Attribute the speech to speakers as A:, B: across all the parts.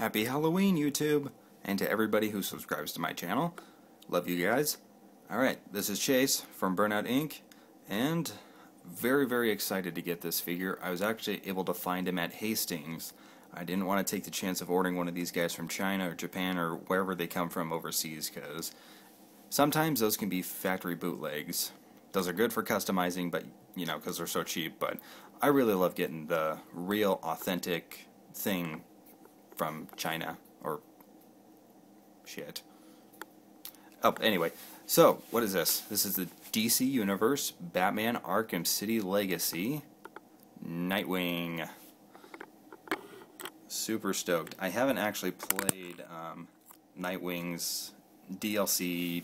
A: Happy Halloween, YouTube! And to everybody who subscribes to my channel. Love you guys. Alright, this is Chase from Burnout Inc. And very excited to get this figure. I was actually able to find him at Hastings. I didn't want to take the chance of ordering one of these guys from China or Japan or wherever they come from overseas, because sometimes those can be factory bootlegs. Those are good for customizing, but you know, because they're so cheap. But I really love getting the real, authentic thing from China or shit. Oh, anyway, so what is this? This is the DC Universe Batman Arkham City Legacy Nightwing. Super stoked. I haven't actually played Nightwing's DLC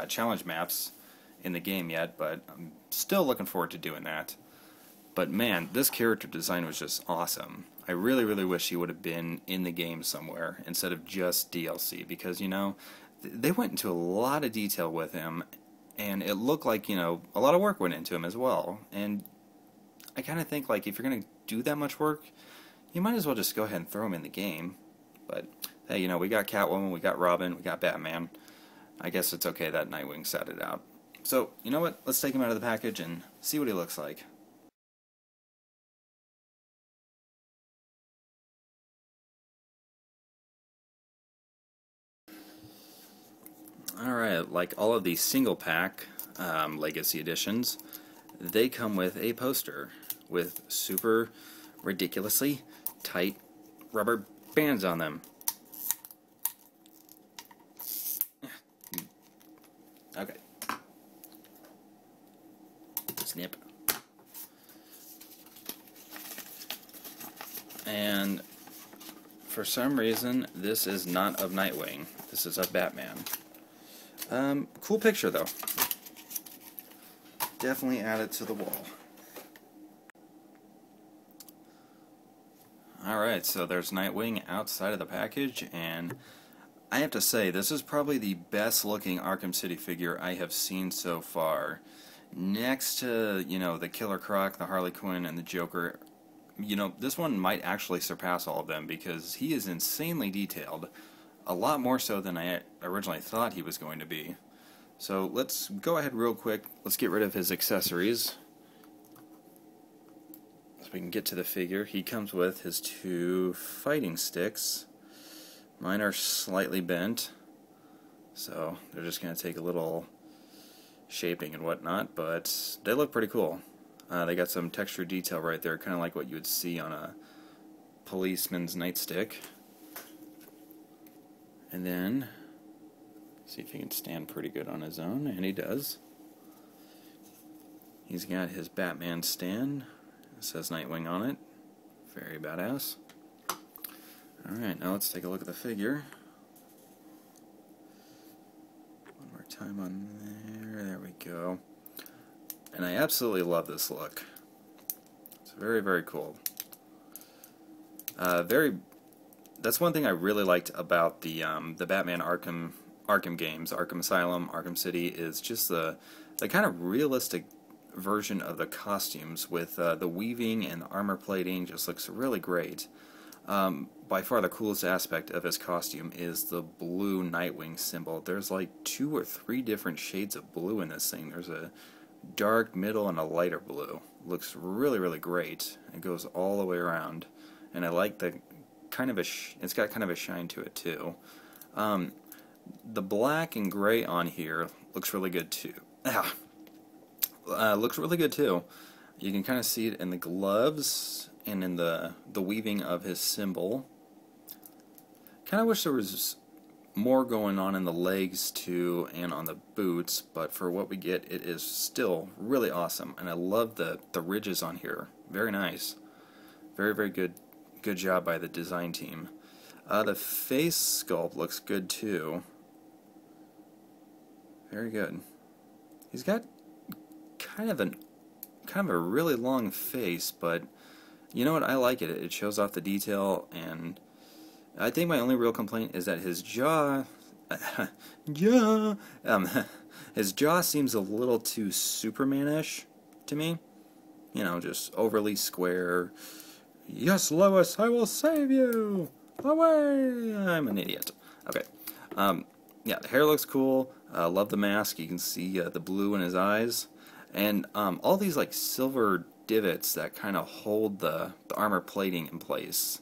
A: challenge maps in the game yet, but I'm still looking forward to doing that. But man, this character design was just awesome. I really wish he would have been in the game somewhere instead of just DLC, because, you know, they went into a lot of detail with him, and it looked like, you know, a lot of work went into him as well. And I kind of think, like, if you're going to do that much work, you might as well just go ahead and throw him in the game. But, hey, you know, we got Catwoman, we got Robin, we got Batman. I guess it's okay that Nightwing sat it out. So, you know what? Let's take him out of the package and see what he looks like. Alright, like all of these single pack Legacy editions, they come with a poster with super ridiculously tight rubber bands on them. Okay. Snip. And for some reason, this is not of Nightwing. This is of Batman. Cool picture, though. Definitely add it to the wall. Alright, so there's Nightwing outside of the package, and I have to say, this is probably the best looking Arkham City figure I have seen so far. Next to, you know, the Killer Croc, the Harley Quinn, and the Joker, you know, this one might actually surpass all of them, because he is insanely detailed. A lot more so than I originally thought he was going to be. So let's go ahead real quick. Let's get rid of his accessories, so we can get to the figure. He comes with his two fighting sticks. Mine are slightly bent, so they're just going to take a little shaping and whatnot, but they look pretty cool. They got some texture detail right there, kind of like what you would see on a policeman's nightstick. And then, see if he can stand pretty good on his own, and he does. He's got his Batman stand. It says Nightwing on it. Very badass. Alright, now let's take a look at the figure. One more time on there. There we go. And I absolutely love this look. It's very cool. That's one thing I really liked about the Batman Arkham games, Arkham Asylum, Arkham City, is just the kind of realistic version of the costumes, with the weaving and the armor plating just looks really great. By far the coolest aspect of his costume is the blue Nightwing symbol. There's like 2 or 3 different shades of blue in this thing. There's a dark, middle, and a lighter blue. Looks really great. It goes all the way around, and I like the kind of it's got kind of a shine to it too. The black and gray on here looks really good too. Looks really good too. You can kind of see it in the gloves and in the weaving of his symbol. Kind of wish there was more going on in the legs too and on the boots, but for what we get, it is still really awesome. And I love the ridges on here. Very nice. Very good job by the design team. The face sculpt looks good too. Very good. He's got kind of a really long face, but you know what? I like it. It shows off the detail, and I think my only real complaint is that his jaw, his jaw seems a little too Superman-ish to me. You know, just overly square. Yes, Lois, I will save you! Away! I'm an idiot. Okay. Yeah, the hair looks cool. Love the mask. You can see the blue in his eyes. And all these like silver divots that kind of hold the armor plating in place.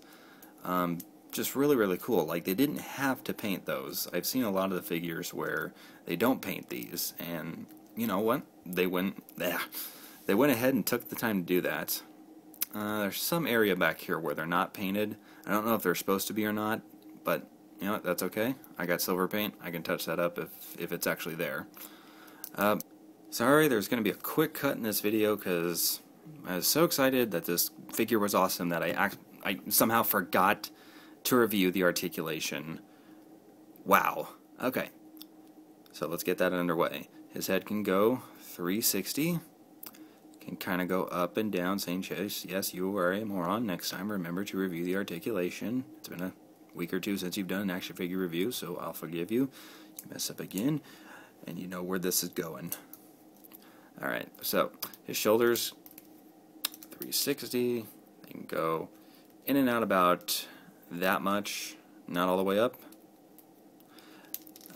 A: Just really, really cool. Like, they didn't have to paint those. I've seen a lot of the figures where they don't paint these, and you know what? They went ahead and took the time to do that. There's some area back here where they're not painted. I don't know if they're supposed to be or not, but you know what? That's okay. I got silver paint. I can touch that up if it's actually there. Sorry, there's going to be a quick cut in this video because I was so excited that this figure was awesome that I somehow forgot to review the articulation. Wow. Okay. So let's get that underway. His head can go 360. Can kind of go up and down, saying, Chase, yes, you are a moron. Next time, remember to review the articulation. It's been a week or two since you've done an action figure review, so I'll forgive you. You mess up again, and you know where this is going. Alright, so his shoulders, 360. They can go in and out about that much, not all the way up.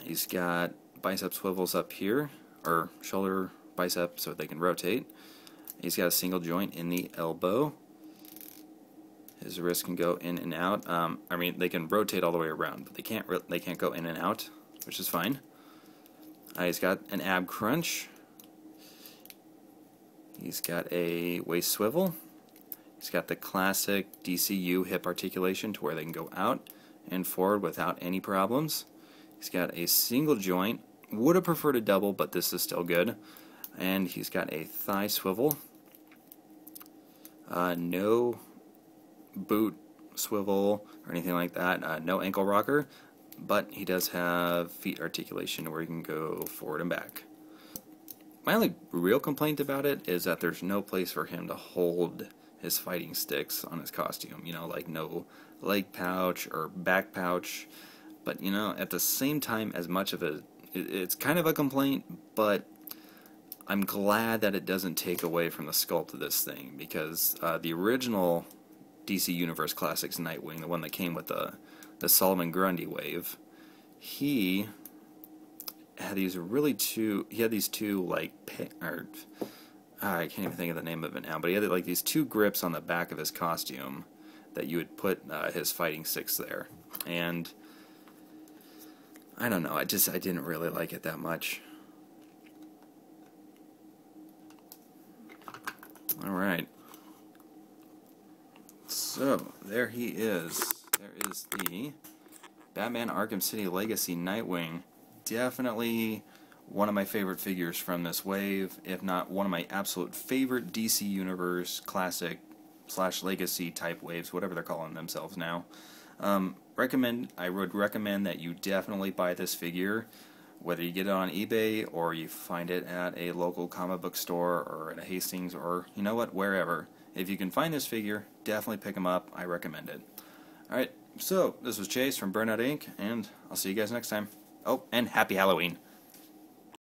A: He's got bicep swivels up here, or shoulder bicep, so they can rotate. He's got a single joint in the elbow. His wrist can go in and out. I mean, they can rotate all the way around, but they can't go in and out, which is fine. He's got an ab crunch. He's got a waist swivel. He's got the classic DCU hip articulation to where they can go out and forward without any problems. He's got a single joint. Would have preferred a double, but this is still good. And he's got a thigh swivel. No boot swivel or anything like that. No ankle rocker, but he does have feet articulation where he can go forward and back. My only real complaint about it is that there's no place for him to hold his fighting sticks on his costume. You know, like no leg pouch or back pouch. But, you know, at the same time, as much of it's kind of a complaint, but I'm glad that it doesn't take away from the sculpt of this thing, because the original DC Universe Classics Nightwing, the one that came with the Solomon Grundy wave, he had these two like I can't even think of the name of it now, but he had like these two grips on the back of his costume that you would put his fighting sticks there, and I don't know, I didn't really like it that much. Alright, so there he is. There is the Batman Arkham City Legacy Nightwing. Definitely one of my favorite figures from this wave, if not one of my absolute favorite DC Universe Classic / Legacy type waves, whatever they're calling themselves now. I would recommend that you definitely buy this figure, whether you get it on eBay or you find it at a local comic book store or at a Hastings or, you know what, wherever. If you can find this figure, definitely pick them up. I recommend it. Alright, so this was Chase from Burnout Inc., and I'll see you guys next time. Oh, and happy Halloween.